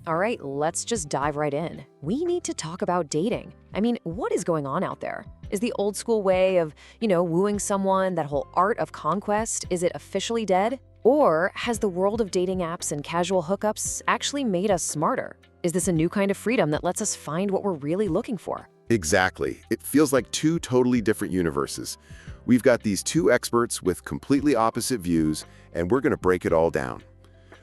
All right, let's just dive right in. We need to talk about dating. I mean, what is going on out there? Is the old school way of, wooing someone, that whole art of conquest, is it officially dead? Or has the world of dating apps and casual hookups actually made us smarter? Is this a new kind of freedom that lets us find what we're really looking for? Exactly. It feels like two totally different universes. We've got these two experts with completely opposite views, and we're going to break it all down.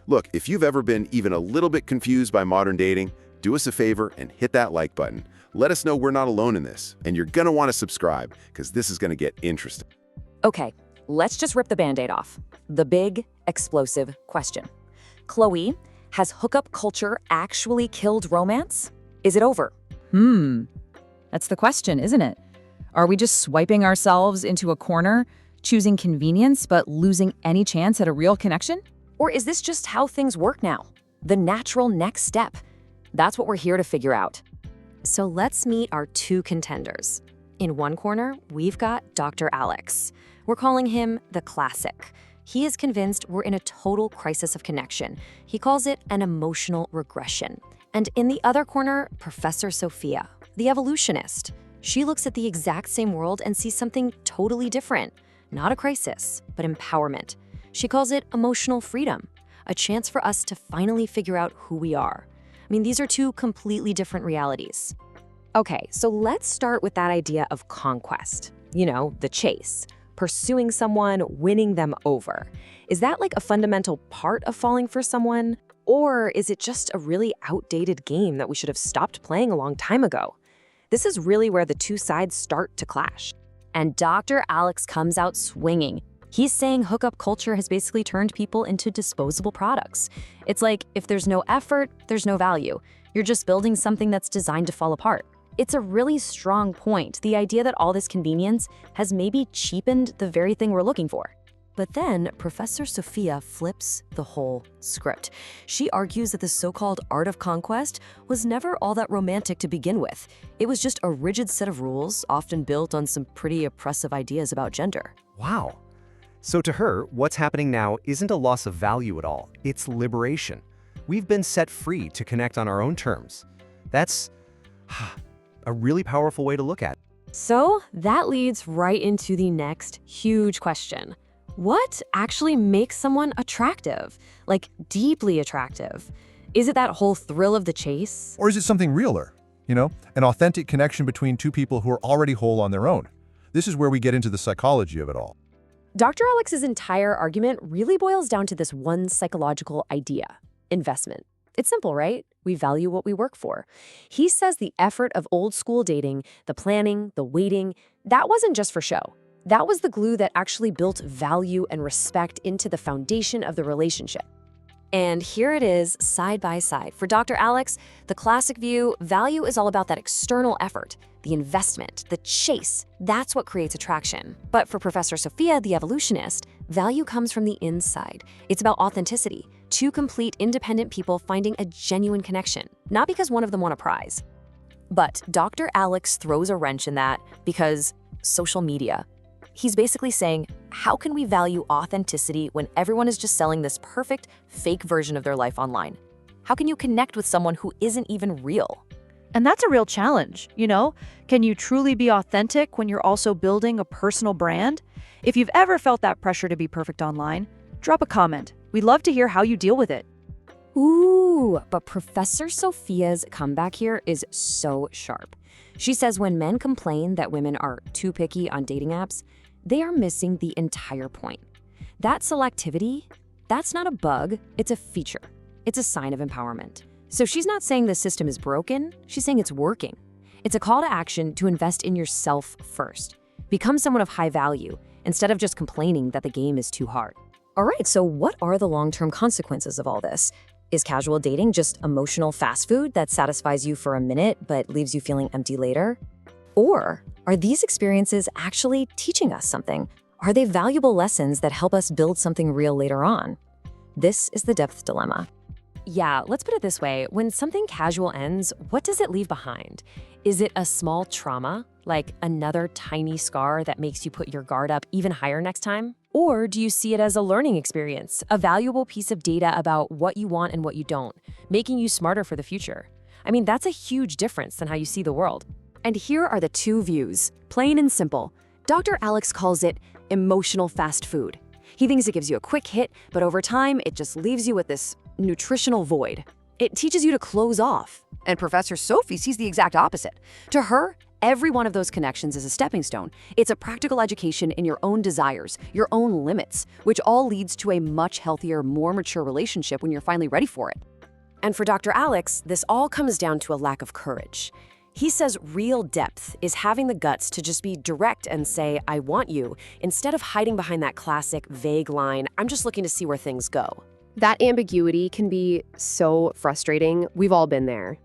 Look, if you've ever been even a little bit confused by modern dating, do us a favor and hit that like button. Let us know we're not alone in this, and you're going to want to subscribe because this is going to get interesting. Okay, let's just rip the Band-Aid off. The big, explosive question. Chloe, has hookup culture actually killed romance? Is it over? That's the question, isn't it? Are we just swiping ourselves into a corner, choosing convenience but losing any chance at a real connection? Or is this just how things work now? The natural next step? That's what we're here to figure out. So let's meet our two contenders. In one corner, we've got Dr. Alex. We're calling him the classic. He is convinced we're in a total crisis of connection. He calls it an emotional regression. And in the other corner, Professor Sophia, the evolutionist. She looks at the exact same world and sees something totally different. Not a crisis, but empowerment. She calls it emotional freedom, a chance for us to finally figure out who we are. I mean, these are two completely different realities. Okay, so let's start with that idea of conquest. The chase. Pursuing someone, winning them over. Is that like a fundamental part of falling for someone? Or is it just a really outdated game that we should have stopped playing a long time ago? This is really where the two sides start to clash. And Dr. Alex comes out swinging. He's saying hookup culture has basically turned people into disposable products. It's like, if there's no effort, there's no value. You're just building something that's designed to fall apart. It's a really strong point, the idea that all this convenience has maybe cheapened the very thing we're looking for. But then Professor Sophia flips the whole script. She argues that the so-called art of conquest was never all that romantic to begin with. It was just a rigid set of rules, often built on some pretty oppressive ideas about gender. Wow. So to her, what's happening now isn't a loss of value at all. It's liberation. We've been set free to connect on our own terms. That's a really powerful way to look at it. So that leads right into the next huge question. What actually makes someone attractive? Like, deeply attractive? Is it that whole thrill of the chase? Or is it something realer? An authentic connection between two people who are already whole on their own. This is where we get into the psychology of it all. Dr. Alex's entire argument really boils down to this one psychological idea: investment. It's simple, right? We value what we work for. He says the effort of old school dating, the planning, the waiting, that wasn't just for show. That was the glue that actually built value and respect into the foundation of the relationship. And here it is, side by side. For Dr. Alex, the classic view, value is all about that external effort, the investment, the chase. That's what creates attraction. But for Professor Sophia, the evolutionist, value comes from the inside. It's about authenticity, two complete independent people finding a genuine connection, not because one of them won a prize. But Dr. Alex throws a wrench in that because social media. He's basically saying, how can we value authenticity when everyone is just selling this perfect, fake version of their life online? How can you connect with someone who isn't even real? And that's a real challenge, Can you truly be authentic when you're also building a personal brand? If you've ever felt that pressure to be perfect online, drop a comment. We'd love to hear how you deal with it. Ooh, but Professor Sophia's comeback here is so sharp. She says when men complain that women are too picky on dating apps, they are missing the entire point. That selectivity, that's not a bug, it's a feature. It's a sign of empowerment. So she's not saying the system is broken, she's saying it's working. It's a call to action to invest in yourself first. Become someone of high value, instead of just complaining that the game is too hard. All right, so what are the long-term consequences of all this? Is casual dating just emotional fast food that satisfies you for a minute but leaves you feeling empty later? Or are these experiences actually teaching us something? Are they valuable lessons that help us build something real later on? This is the depth dilemma. Yeah, let's put it this way. When something casual ends, what does it leave behind? Is it a small trauma, like another tiny scar that makes you put your guard up even higher next time? Or do you see it as a learning experience, a valuable piece of data about what you want and what you don't, making you smarter for the future? I mean, that's a huge difference than how you see the world. And here are the two views, plain and simple. Dr. Alex calls it emotional fast food. He thinks it gives you a quick hit, but over time, it just leaves you with this nutritional void. It teaches you to close off. And Professor Sophie sees the exact opposite. To her, every one of those connections is a stepping stone. It's a practical education in your own desires, your own limits, which all leads to a much healthier, more mature relationship when you're finally ready for it. And for Dr. Alex, this all comes down to a lack of courage. He says real depth is having the guts to just be direct and say, I want you, instead of hiding behind that classic, vague line, I'm just looking to see where things go. That ambiguity can be so frustrating. We've all been there.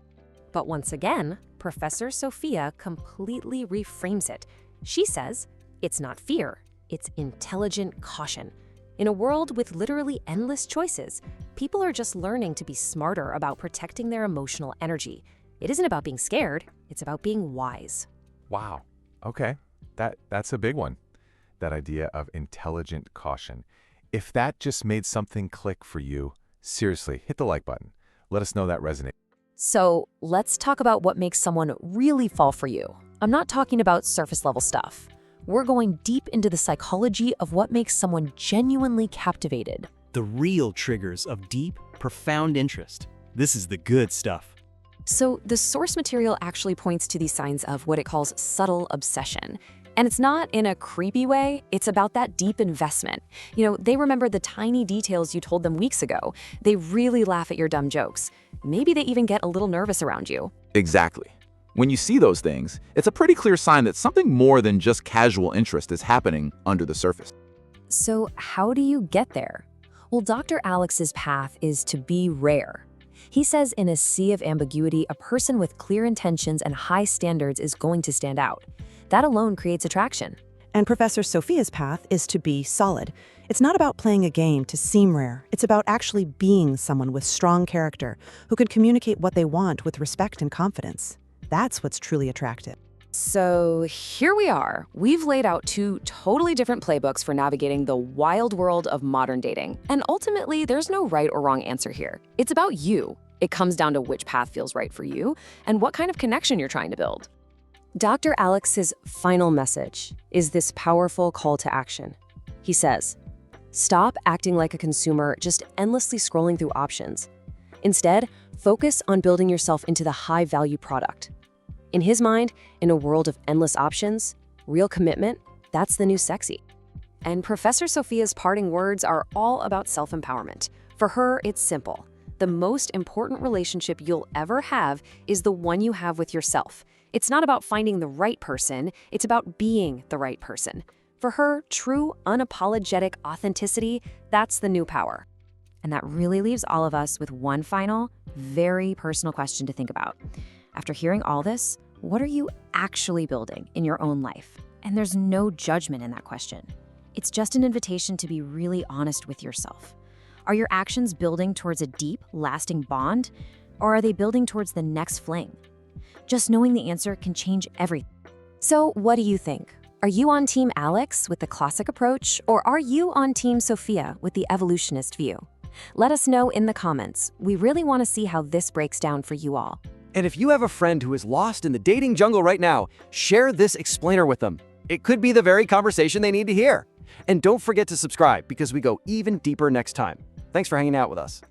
But once again, Professor Sophia completely reframes it. She says, it's not fear, it's intelligent caution. In a world with literally endless choices, people are just learning to be smarter about protecting their emotional energy. It isn't about being scared, it's about being wise. Wow. Okay. That's a big one. That idea of intelligent caution. If that just made something click for you, seriously, hit the like button. Let us know that resonates. So let's talk about what makes someone really fall for you. I'm not talking about surface level stuff. We're going deep into the psychology of what makes someone genuinely captivated. The real triggers of deep, profound interest. This is the good stuff. So the source material actually points to these signs of what it calls subtle obsession. And it's not in a creepy way, it's about that deep investment. They remember the tiny details you told them weeks ago. They really laugh at your dumb jokes. Maybe they even get a little nervous around you. Exactly. When you see those things, it's a pretty clear sign that something more than just casual interest is happening under the surface. So how do you get there? Well, Dr. Alex's path is to be rare. He says in a sea of ambiguity, a person with clear intentions and high standards is going to stand out. That alone creates attraction. And Professor Sophia's path is to be solid. It's not about playing a game to seem rare. It's about actually being someone with strong character who can communicate what they want with respect and confidence. That's what's truly attractive. So here we are. We've laid out two totally different playbooks for navigating the wild world of modern dating. And ultimately, there's no right or wrong answer here. It's about you. It comes down to which path feels right for you and what kind of connection you're trying to build. Dr. Alex's final message is this powerful call to action. He says, stop acting like a consumer, just endlessly scrolling through options. Instead, focus on building yourself into the high-value product. In his mind, in a world of endless options, real commitment, that's the new sexy. And Professor Sophia's parting words are all about self-empowerment. For her, it's simple. The most important relationship you'll ever have is the one you have with yourself. It's not about finding the right person, it's about being the right person. For her, true, unapologetic authenticity, that's the new power. And that really leaves all of us with one final, very personal question to think about. After hearing all this, what are you actually building in your own life? And there's no judgment in that question. It's just an invitation to be really honest with yourself. Are your actions building towards a deep, lasting bond? Or are they building towards the next fling? Just knowing the answer can change everything. So what do you think? Are you on Team Alex with the classic approach, or are you on Team Sophia with the evolutionist view? Let us know in the comments. We really want to see how this breaks down for you all. And if you have a friend who is lost in the dating jungle right now, share this explainer with them. It could be the very conversation they need to hear. And don't forget to subscribe because we go even deeper next time. Thanks for hanging out with us.